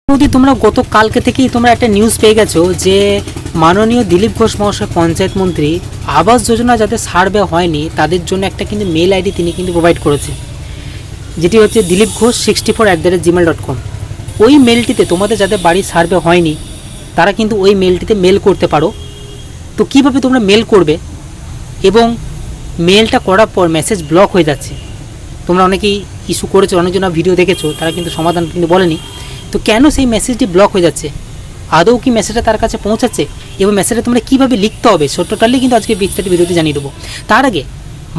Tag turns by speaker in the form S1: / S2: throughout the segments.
S1: যদি তোমরা গতকালকে থেকেই তোমরা একটা নিউজ পেয়ে গেছো যে মাননীয় দিলীপ ঘোষ মহাশয় পঞ্চায়েত মন্ত্রী আবাস যোজনা যাদের সার্ভে হয়নি তাদের জন্য একটা কিন্তু মেল আইডি তিনি কিন্তু প্রোভাইড করেছে, যেটি হচ্ছে dilipghosh64@gmail.com। ওই মেলটিতে তোমাদের যাদের বাড়ি সার্ভে হয়নি তারা কিন্তু ওই মেলটিতে মেল করতে পারো। তো কীভাবে তোমরা মেল করবে, এবং মেলটা করার পর মেসেজ ব্লক হয়ে যাচ্ছে, তোমরা অনেকেই ইস্যু করেছো, অনেকজন ভিডিও দেখেছো, তারা কিন্তু সমাধান কিন্তু বলেনি। তো কেন সেই মেসেজটি ব্লক হয়ে যাচ্ছে, আদৌ কি মেসেজটা তার কাছে পৌঁছাচ্ছে, এবং মেসেজটা তোমরা কীভাবে লিখতে হবে টোটালি কিন্তু আজকে বিস্তারিত ভিডিওতে জানিয়ে দেবো। তার আগে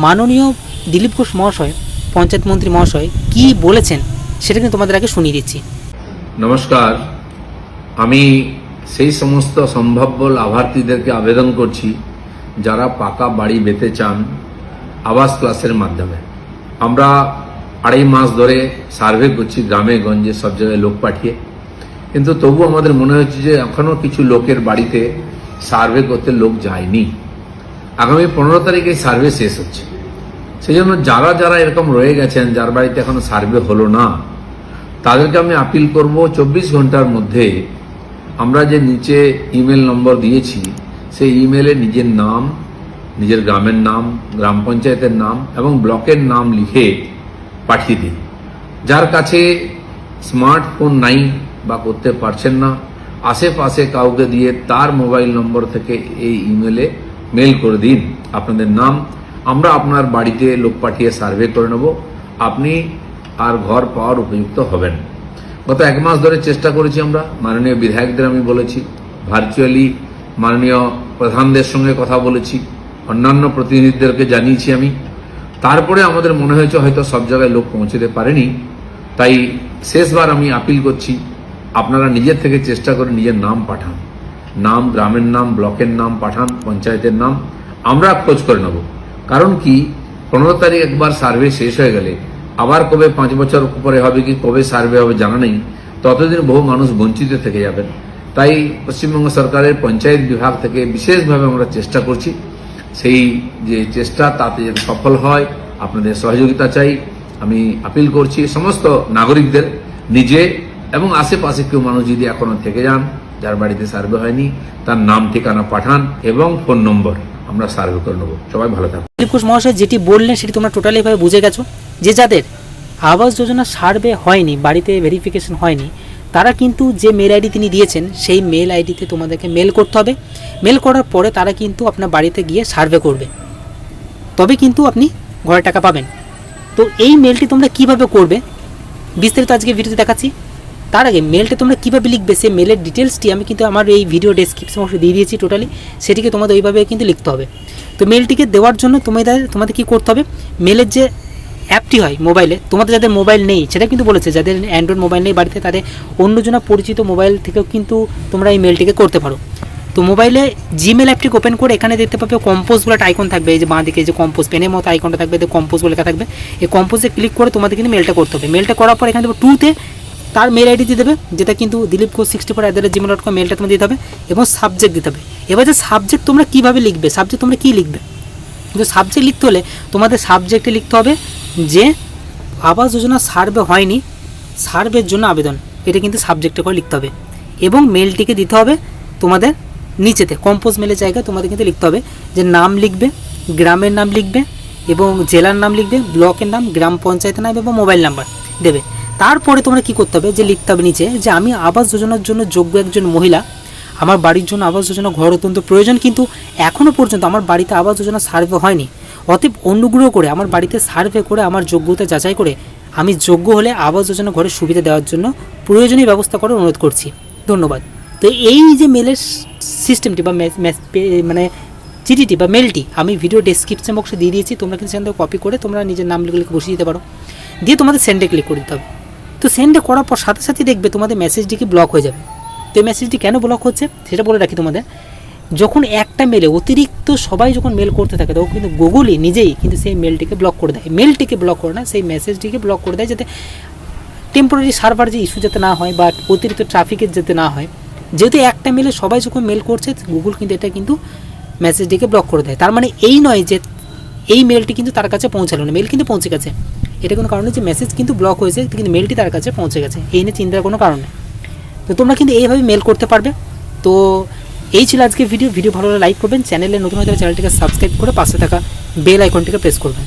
S1: মাননীয় দিলীপ ঘোষ মহাশয় পঞ্চায়েত মন্ত্রী মহাশয় কি বলেছেন সেটা কিন্তু তোমাদের আগে শুনিয়ে দিচ্ছি।
S2: নমস্কার, আমি সেই সমস্ত সম্ভাব্য লাভার্থীদেরকে আবেদন করছি যারা পাকা বাড়ি পেতে চান আবাস ক্লাসের মাধ্যমে। আমরা 2.5 মাস ধরে সার্ভে করছি গ্রামে গঞ্জে সব জায়গায় লোক পাঠিয়ে, কিন্তু তবু আমাদের মনে হচ্ছে যে এখনও কিছু লোকের বাড়িতে সার্ভে করতে লোক যায়নি। আগামী 15 তারিখে সার্ভে শেষ হচ্ছে, সেই জন্য যারা যারা এরকম রয়ে গেছেন যার বাড়িতে এখনো সার্ভে হলো না তাদেরকে আমি আপিল করব 24 ঘন্টার মধ্যে আমরা যে নিচে ইমেল নম্বর দিয়েছি সেই ইমেলে নিজের নাম, নিজের গ্রামের নাম, গ্রাম পঞ্চায়েতের নাম এবং ব্লকের নাম লিখে পাঠিয়ে দিন। যার কাছে স্মার্টফোন নাই বা করতে পারছেন না, আশেপাশে কাউকে দিয়ে তার মোবাইল নম্বর থেকে এই ইমেলে মেল করে দিন আপনাদের নাম। আমরা আপনার বাড়িতে লোক পাঠিয়ে সার্ভে করে নেব, আপনি আর ঘর পাওয়ার উপযুক্ত হবেন। গত 1 মাস ধরে চেষ্টা করেছি আমরা, মাননীয় বিধায়কদের আমি বলেছি, ভার্চুয়ালি মাননীয় প্রধানদের সঙ্গে কথা বলেছি, অন্যান্য প্রতিনিধিদেরকে জানিয়েছি আমি। তারপরে আমাদের মনে হয়েছে হয়তো সব জায়গায় লোক পৌঁছতে পারেনি, তাই শেষবার আমি আপিল করছি আপনারা নিজের থেকে চেষ্টা করে নিজের নাম পাঠান, নাম, গ্রামের নাম, ব্লকের নাম পাঠান, পঞ্চায়েতের নাম, আমরা খোঁজ করে নেব। কারণ কি 15 তারিখ একবার সার্ভে শেষ হয়ে গেলে আবার কবে 5 বছর পরে হবে কি কবে সার্ভে হবে জানা নেই, ততদিন বহু মানুষ বঞ্চিত থেকে যাবেন। তাই পশ্চিমবঙ্গ সরকারের পঞ্চায়েত বিভাগ থেকে বিশেষভাবে আমরা চেষ্টা করছি, সেই যে চেষ্টা তাতে যদি সফল হয় আপনাদের সহযোগিতা চাই। আমি আপিল করছি সমস্ত নাগরিকদের, নিজে এবং আশেপাশে কেউ মানুষ যদি এখনো থেকে যান যার বাড়িতে সার্ভে হয়নি তার নাম ঠিকানা পাঠান এবং ফোন নম্বর, আমরা সার্ভে করে নেব। সবাই ভালো থাকুন।
S1: দিলীপ ঘোষ মহাশয় যেটি বললেন সেটি তোমরা টোটালি ভাবে বুঝে গেছো, যে যাদের আবাস যোজনা সার্ভে হয়নি, বাড়িতে ভেরিফিকেশন হয়নি, তারা কিন্তু যে মেল আইডি তিনি দিয়েছেন সেই মেল আইডিতে তোমাদেরকে মেল করতে হবে। মেল করার পরে তারা কিন্তু আপনার বাড়িতে গিয়ে সার্ভে করবে, তবে কিন্তু আপনি ঘরে টাকা পাবেন। তো এই মেলটি তোমরা কিভাবে করবে বিস্তারিত আজকে ভিডিওতে দেখাচ্ছি। তার আগে মেলটা তোমরা কীভাবে লিখবে সেই মেলের ডিটেলসটি আমি কিন্তু আমার এই ভিডিও ডেসক্রিপশন বক্সে দিয়ে দিয়েছি টোটালি, সেটিকে তোমাদের ওইভাবে কিন্তু লিখতে হবে। তো মেলটিকে দেওয়ার জন্য তোমাদের কী করতে হবে, মেলের যে অ্যাপটি হয় মোবাইলে, তোমাদের যাদের মোবাইল নেই সেটা কিন্তু বলেছে, যাদের অ্যান্ড্রয়েড মোবাইল নেই বাড়িতে তাদের অন্যজনা পরিচিত মোবাইল থেকেও কিন্তু তোমরা এই মেলটিকে করতে পারো। তো মোবাইলে জিমেল অ্যাপটিকে ওপেন করে এখানে দেখতে পাবে কম্পোজ বলে একটা আইকন থাকবে, এই যে বাঁ দিকে যে কম্পোজ পেনের মতো আইকনটা থাকবে, কম্পোজ বলে লেখা থাকবে, এই কম্পোজে ক্লিক করে তোমাদের কিন্তু মেলটা করতে হবে। মেলটা করার পর এখানে দেবো 2তে তার মেল আইডি দিয়ে দেবে, যেটা কিন্তু dilipghosh64@gmail.com মেলটা তোমার দিতে হবে, এবং সাবজেক্ট দিতে হবে। এবার যে সাবজেক্ট তোমরা কীভাবে লিখবে, সাবজেক্ট তোমরা কী লিখবে, কিন্তু সাবজেক্ট লিখতে হলে তোমাদের সাবজেক্টে লিখতে হবে যে আবাস যোজনা সার্ভে হয়নি, সার্ভের জন্য আবেদন, এটা কিন্তু সাবজেক্টে করে লিখতে হবে। এবং মেলটিকে দিতে হবে তোমাদের নিচেতে কম্পোজ মেলের জায়গায় তোমাদের কিন্তু লিখতে হবে যে নাম লিখবে, গ্রামের নাম লিখবে এবং জেলার নাম লিখবে, ব্লকের নাম, গ্রাম পঞ্চায়েতের নাম এবং মোবাইল নাম্বার দেবে। তারপরে তোমরা কী করতে হবে, যে লিখতে হবে নিচে যে আমি আবাস যোজনার জন্য যোগ্য একজন মহিলা, আমার বাড়ির জন্য আবাস যোজনা ঘর অত্যন্ত প্রয়োজন, কিন্তু এখনও পর্যন্ত আমার বাড়িতে আবাস যোজনা সার্ভে হয়নি, অতএব অনুগ্রহ করে আমার বাড়িতে সার্ভে করে আমার যোগ্যতা যাচাই করে আমি যোগ্য হলে আবাস যোজনা ঘরের সুবিধা দেওয়ার জন্য প্রয়োজনীয় ব্যবস্থা করার অনুরোধ করছি, ধন্যবাদ। তো এই যে মেলের সিস্টেমটি বা মানে চিঠিটি বা মেলটি আমি ভিডিও ডেসক্রিপশন বক্সে দিয়ে দিয়েছি, তোমরা কিন্তু সেখান থেকে কপি করে তোমরা নিজের নামগুলো বসিয়ে দিতে পারো, দিয়ে তোমাদের সেন্ডে ক্লিক করে দিতে হবে। তো সেন্ডে করার পর সাথে সাথে দেখবে তোমাদের মেসেজটি কি ব্লক হয়ে যাবে। তো এই মেসেজটি কেন ব্লক হচ্ছে সেটা বলে রাখি তোমাদের, যখন একটা মেলে অতিরিক্ত সবাই যখন মেল করতে থাকে তখন কিন্তু গুগলই নিজেই কিন্তু সেই মেলটিকে ব্লক করে দেয়, মেলটিকে ব্লক করে না, সেই মেসেজটিকে ব্লক করে দেয়, যাতে টেম্পোরারি সার্ভার যে ইস্যু যাতে না হয় বা অতিরিক্ত ট্রাফিকের যাতে না হয়। যেহেতু একটা মেলে সবাই যখন মেল করছে গুগল কিন্তু এটা কিন্তু মেসেজটিকে ব্লক করে দেয়। তার মানে এই নয় যে এই মেলটি কিন্তু তার কাছে পৌঁছালো না, মেল কিন্তু পৌঁছে গেছে, এটা কোনো কারণে যে মেসেজ কিন্তু ব্লক হয়েছে কিন্তু মেলটি তার কাছে পৌঁছে গেছে, এই নিয়ে চিন্তার কোনো কারণ নেই। তো তোমরা কিন্তু এইভাবে মেল করতে পারবে। তো এই ছিল আজকে ভিডিও ভালো হলে লাইক করবেন, চ্যানেলে নতুন হয়ে থাকলে চ্যানেলটিকে সাবস্ক্রাইব করে পাশে থাকা বেল আইকনটিকে প্রেস করবেন।